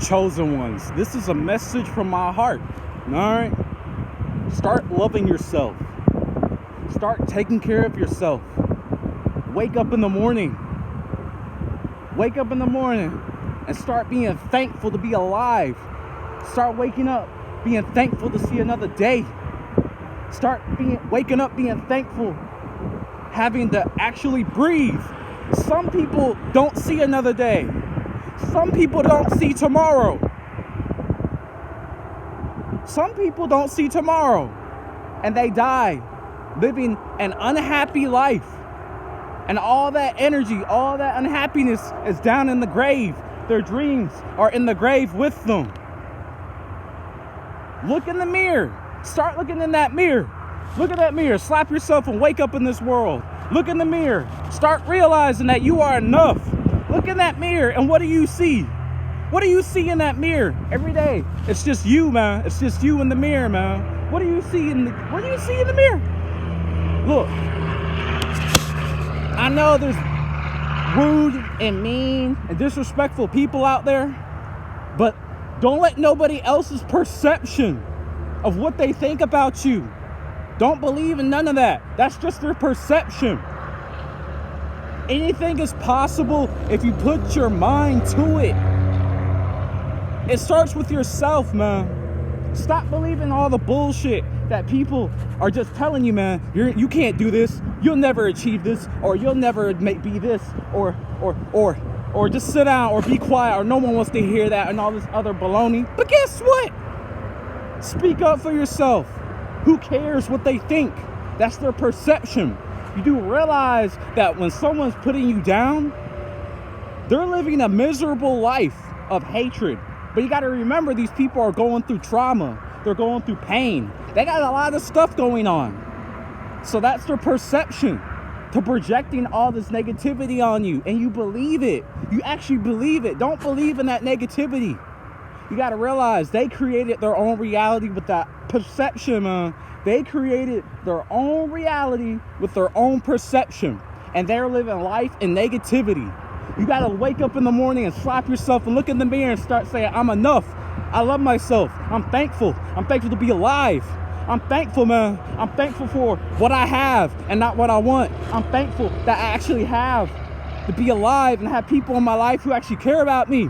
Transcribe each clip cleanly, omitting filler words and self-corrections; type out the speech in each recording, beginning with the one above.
chosen ones, this is a message from my heart. All right? Start loving yourself. Start taking care of yourself. Wake up in the morning. Wake up in the morning and start being thankful to be alive. Start waking up being thankful to see another day. Start waking up being thankful, having to actually breathe. Some people don't see another day. Some people don't see tomorrow. Some people don't see tomorrow, and they die living an unhappy life. And all that energy, all that unhappiness is down in the grave. Their dreams are in the grave with them. Look in the mirror. Start looking in that mirror. Look at that mirror. Slap yourself and wake up in this world. Look in the mirror. Start realizing that you are enough. Look in that mirror, and what do you see? What do you see in that mirror every day? It's just you, man. It's just you in the mirror, man. What do you see in the mirror? Look. I know there's rude and mean and disrespectful people out there, but don't let nobody else's perception of what they think about you. Don't believe in none of that. That's just their perception. Anything is possible if you put your mind to it. It starts with yourself, man. Stop believing all the bullshit that people are just telling you, man. You can't do this. You'll never achieve this, or you'll never be this, or just sit down, or be quiet, or no one wants to hear that, and all this other baloney. But guess what? Speak up for yourself. Who cares what they think? That's their perception. You do realize that when someone's putting you down, they're living a miserable life of hatred. But you got to remember, these people are going through trauma. They're going through pain. They got a lot of stuff going on. So that's their perception to projecting all this negativity on you. And you believe it. You actually believe it. Don't believe in that negativity. You got to realize they created their own reality with that perception, man. They created their own reality with their own perception. And they're living life in negativity. You got to wake up in the morning and slap yourself and look in the mirror and start saying, I'm enough. I love myself. I'm thankful. I'm thankful to be alive. I'm thankful, man. I'm thankful for what I have and not what I want. I'm thankful that I actually have to be alive and have people in my life who actually care about me.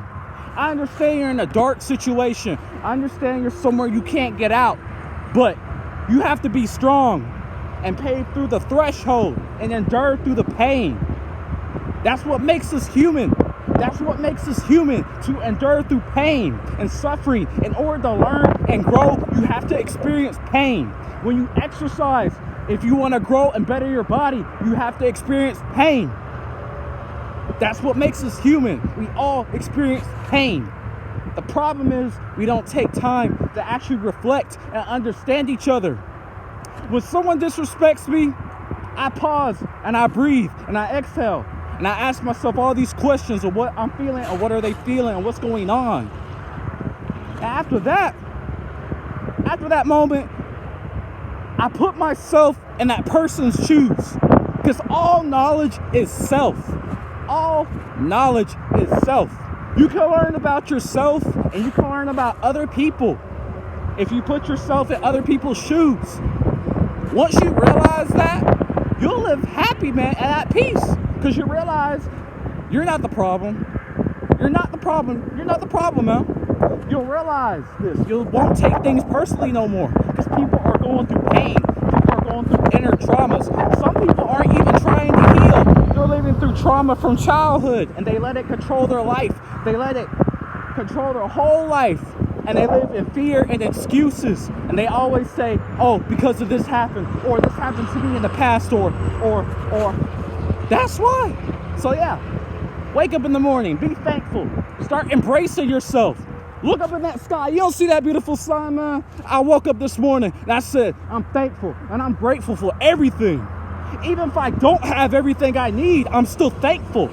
I understand you're in a dark situation. I understand you're somewhere you can't get out. But you have to be strong and pay through the threshold and endure through the pain. That's what makes us human. That's what makes us human, to endure through pain and suffering. In order to learn and grow, you have to experience pain. When you exercise, if you want to grow and better your body, you have to experience pain. That's what makes us human. We all experience pain. The problem is we don't take time to actually reflect and understand each other. When someone disrespects me, I pause and I breathe and I exhale. And I ask myself all these questions of what I'm feeling, or what are they feeling, and what's going on. And after that moment, I put myself in that person's shoes. Because all knowledge is self. All knowledge is self. You can learn about yourself and you can learn about other people if you put yourself in other people's shoes. Once you realize that, you'll live happy, man, and at peace. Because you realize you're not the problem. You're not the problem. You're not the problem, man. You'll realize this. You won't take things personally no more. Because people are going through pain. People are going through inner traumas. Some people aren't even trying to heal. They're living through trauma from childhood. And they let it control their life. They let it control their whole life. And they live in fear and excuses. And they always say, oh, because of this happened. Or this happened to me in the past. Or that's why. So yeah, wake up in the morning, be thankful, start embracing yourself. Look up in that sky. You don't see that beautiful sun, man? I woke up this morning and I said, I'm thankful and I'm grateful for everything. Even if I don't have everything I need, I'm still thankful.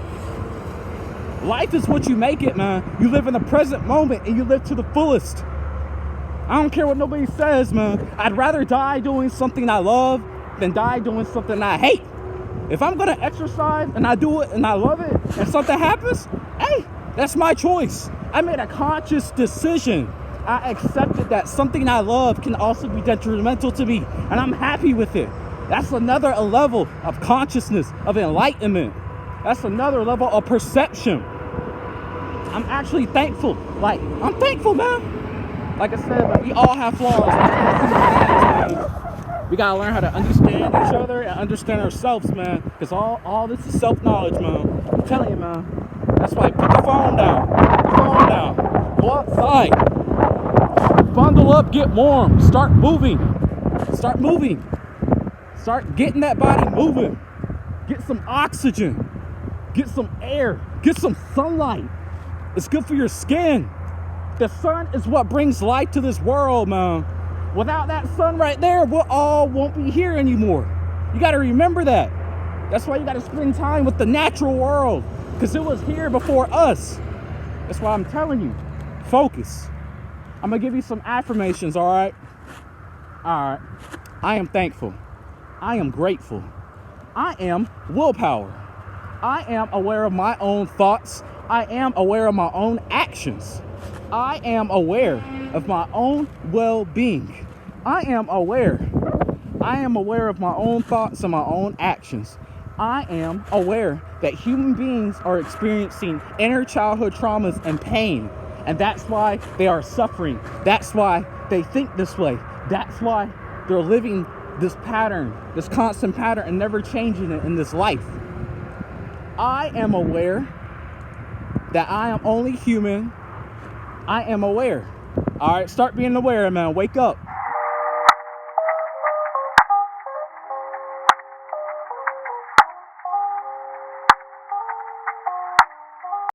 Life is what you make it, man. You live in the present moment and you live to the fullest. I don't care what nobody says, man. I'd rather die doing something I love than die doing something I hate. If I'm gonna exercise and I do it and I love it and something happens, hey, that's my choice. I made a conscious decision. I accepted that something I love can also be detrimental to me, and I'm happy with it. That's another level of consciousness, of enlightenment. That's another level of perception. I'm actually thankful. Like, I'm thankful, man. Like I said, we all have flaws. We gotta learn how to understand each other and understand ourselves, man. Because all this is self-knowledge, man. I'm telling you, man. That's why put the phone down. Put the phone down. Go outside. Bundle up, get warm. Start moving. Start moving. Start getting that body moving. Get some oxygen. Get some air. Get some sunlight. It's good for your skin. The sun is what brings light to this world, man. Without that sun right there, we all won't be here anymore. You got to remember that. That's why you got to spend time with the natural world, because it was here before us. That's why I'm telling you, focus. I'm going to give you some affirmations, all right? All right. I am thankful. I am grateful. I am willpower. I am aware of my own thoughts. I am aware of my own actions. I am aware of my own well-being. I am aware of my own thoughts and my own actions. I am aware that human beings are experiencing inner childhood traumas and pain, and that's why they are suffering. That's why they think this way. That's why they're living this pattern, this constant pattern, and never changing it in this life. I am aware that I am only human. I am aware. All right, start being aware, man. Wake up.